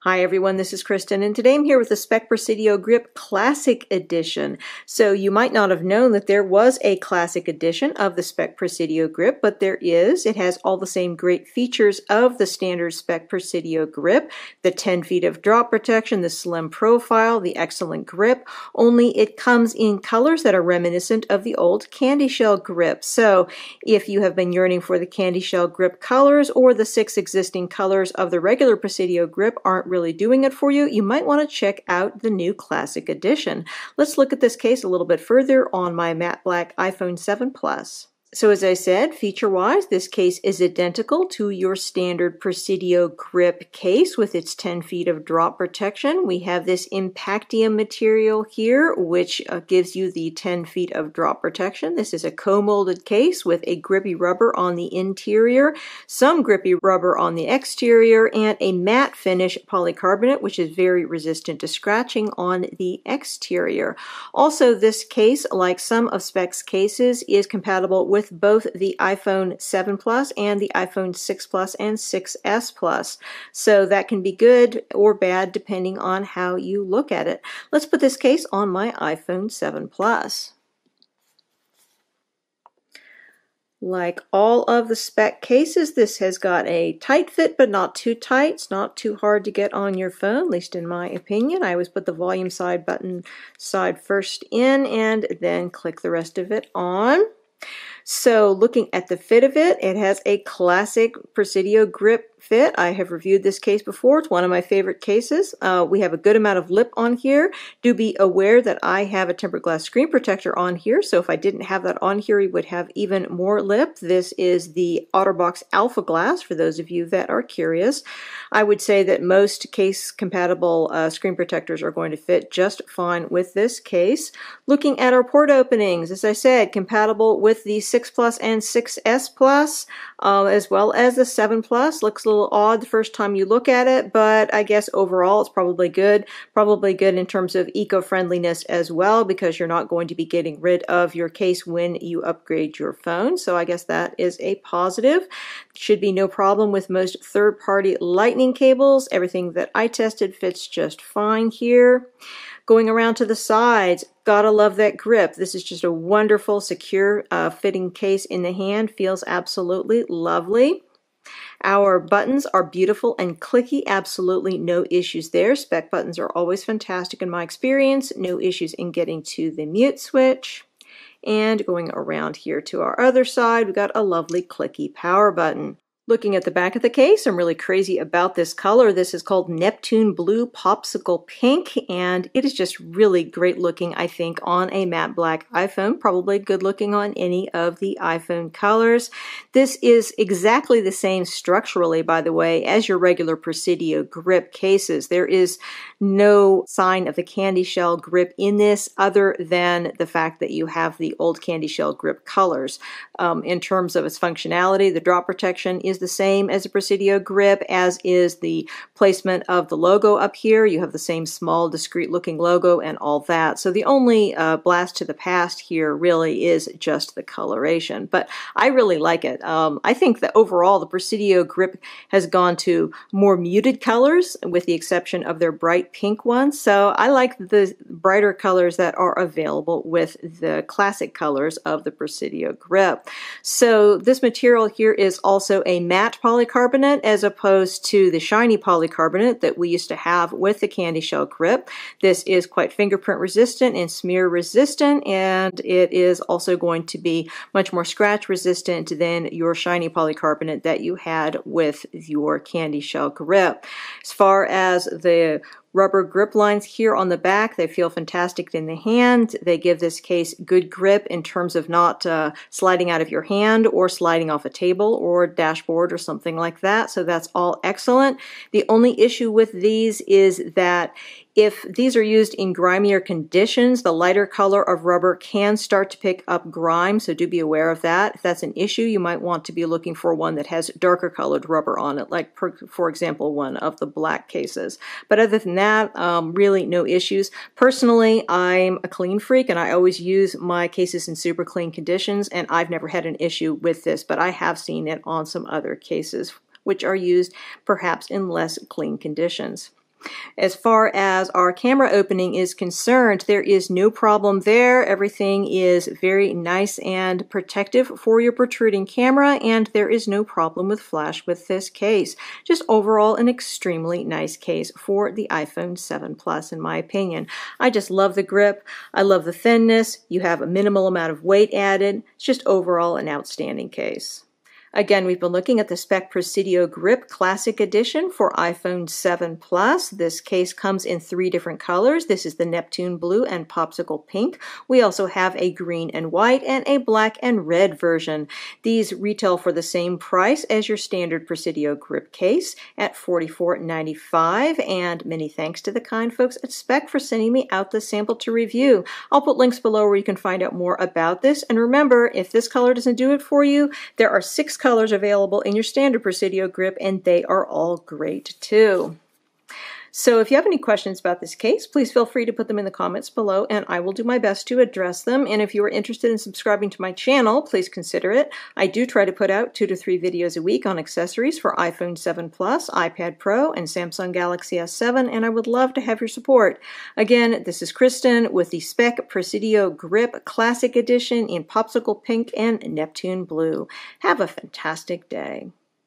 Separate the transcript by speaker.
Speaker 1: Hi everyone, this is Kristen, and today I'm here with the Speck Presidio Grip Classic Edition. So you might not have known that there was a Classic Edition of the Speck Presidio Grip, but there is. It has all the same great features of the standard Speck Presidio Grip, the 10 feet of drop protection, the slim profile, the excellent grip, only it comes in colors that are reminiscent of the old CandyShell Grip. So if you have been yearning for the CandyShell Grip colors, or the 6 existing colors of the regular Presidio Grip aren't really doing it for you, you might want to check out the new Classic Edition. Let's look at this case a little bit further on my matte black iPhone 7 Plus. So as I said, feature-wise, this case is identical to your standard Presidio Grip case with its 10 feet of drop protection. We have this Impactium material here, which gives you the 10 feet of drop protection. This is a co-molded case with a grippy rubber on the interior, some grippy rubber on the exterior, and a matte finish polycarbonate, which is very resistant to scratching on the exterior. Also, this case, like some of Speck's cases, is compatible with both the iPhone 7 Plus and the iPhone 6 Plus and 6S Plus. So that can be good or bad depending on how you look at it. Let's put this case on my iPhone 7 Plus. Like all of the Speck cases, this has got a tight fit, but not too tight. It's not too hard to get on your phone, at least in my opinion. I always put the volume side button side first in and then click the rest of it on. So looking at the fit of it, it has a classic Presidio Grip fit. I have reviewed this case before. It's one of my favorite cases. We have a good amount of lip on here. Do be aware that I have a tempered glass screen protector on here, so if I didn't have that on here, you would have even more lip. This is the OtterBox Alpha Glass, for those of you that are curious. I would say that most case-compatible screen protectors are going to fit just fine with this case. Looking at our port openings, as I said, compatible with the 6 Plus and 6S Plus, as well as the 7 Plus. Looks a little odd the first time you look at it, but I guess overall it's probably good. Probably good in terms of eco-friendliness as well, because you're not going to be getting rid of your case when you upgrade your phone. So I guess that is a positive. Should be no problem with most third-party lightning cables. Everything that I tested fits just fine here. Going around to the sides, gotta love that grip. This is just a wonderful, secure fitting case in the hand. Feels absolutely lovely. Our buttons are beautiful and clicky. Absolutely no issues there. Speck buttons are always fantastic in my experience. No issues in getting to the mute switch. And going around here to our other side, we got a lovely clicky power button. Looking at the back of the case, I'm really crazy about this color. This is called Neptune Blue Popsicle Pink, and it is just really great looking, I think, on a matte black iPhone. Probably good looking on any of the iPhone colors. This is exactly the same structurally, by the way, as your regular Presidio Grip cases. There is no sign of the CandyShell Grip in this other than the fact that you have the old CandyShell Grip colors. In terms of its functionality, the drop protection is the same as the Presidio Grip, as is the placement of the logo up here. You have the same small, discreet looking logo and all that. So the only blast to the past here really is just the coloration, but I really like it. I think that overall the Presidio Grip has gone to more muted colors, with the exception of their bright pink ones. So I like the brighter colors that are available with the classic colors of the Presidio Grip. So this material here is also a matte polycarbonate, as opposed to the shiny polycarbonate that we used to have with the CandyShell Grip. This is quite fingerprint resistant and smear resistant, and it is also going to be much more scratch resistant than your shiny polycarbonate that you had with your CandyShell Grip. As far as the rubber grip lines here on the back, they feel fantastic in the hand. They give this case good grip in terms of not sliding out of your hand or sliding off a table or dashboard or something like that. So that's all excellent. The only issue with these is that if these are used in grimier conditions, the lighter color of rubber can start to pick up grime, so do be aware of that. If that's an issue, you might want to be looking for one that has darker colored rubber on it, like for example one of the black cases. But other than that, really no issues. Personally, I'm a clean freak and I always use my cases in super clean conditions, and I've never had an issue with this, but I have seen it on some other cases which are used perhaps in less clean conditions. As far as our camera opening is concerned, there is no problem there. Everything is very nice and protective for your protruding camera, and there is no problem with flash with this case. Just overall an extremely nice case for the iPhone 7 Plus in my opinion. I just love the grip. I love the thinness. You have a minimal amount of weight added. It's just overall an outstanding case. Again, we've been looking at the Speck Presidio Grip Classic Edition for iPhone 7 Plus. This case comes in 3 different colors. This is the Neptune Blue and Popsicle Pink. We also have a green and white and a black and red version. These retail for the same price as your standard Presidio Grip case at $44.95. And many thanks to the kind folks at Speck for sending me out the sample to review. I'll put links below where you can find out more about this. And remember, if this color doesn't do it for you, there are 6 colors available in your standard Presidio grip, and they are all great too. So if you have any questions about this case, please feel free to put them in the comments below, and I will do my best to address them. And if you are interested in subscribing to my channel, please consider it. I do try to put out 2 to 3 videos a week on accessories for iPhone 7 Plus, iPad Pro, and Samsung Galaxy S7, and I would love to have your support. Again, this is Kristen with the Speck Presidio Grip Classic Edition in Popsicle Pink and Neptune Blue. Have a fantastic day.